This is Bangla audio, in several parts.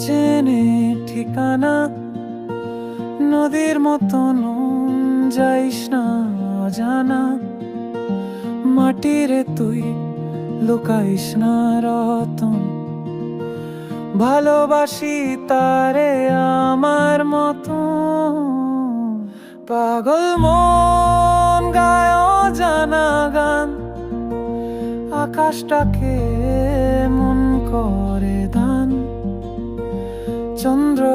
অচেনে ঠিকানা, নদীর মতন যাইস না অজানা। মাটিরে তুই লুকাইস না রতন, ভালোবাসি তারে আমার মতন। পাগল মন গায় অজানা গান, আকাশটাকে মন করে দান। চন্দ্র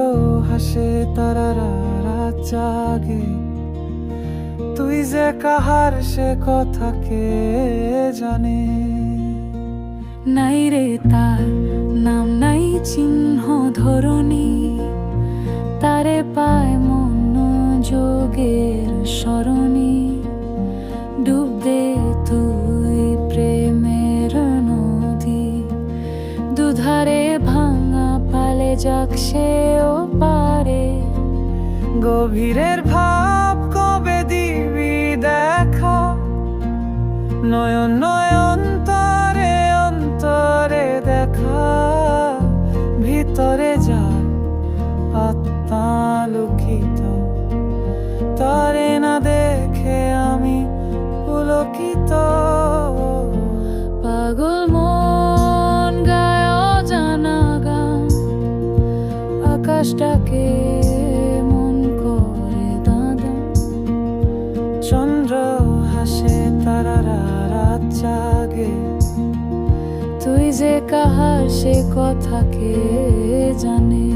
হাসে তারারা রাত জাগে, তুই যে কাহার সে কথা কে জানে। নাই রে তার নাম নাই চিহ্ন ধরণী, তারে পায় মন যোগের স্মরণী। ডুব দে তুই প্রেমের নদী, দুধারে ভাঙা পালে যাক সেও পারে। গভীরের ভাব কবে দিবি দেখা, নয়ন নয়ন তরে অন্তরে দেখা। ভিতরে যা আত্মা লুকিত, তারে না দেখে আমি পুলকিত। পাগল মন গায় অজানা গান, আকাশটাকে মন করে দাদা। চন্দ্র হাসে তারারা রাত জাগে, তুই যে কাহার সে কথা কে জানে।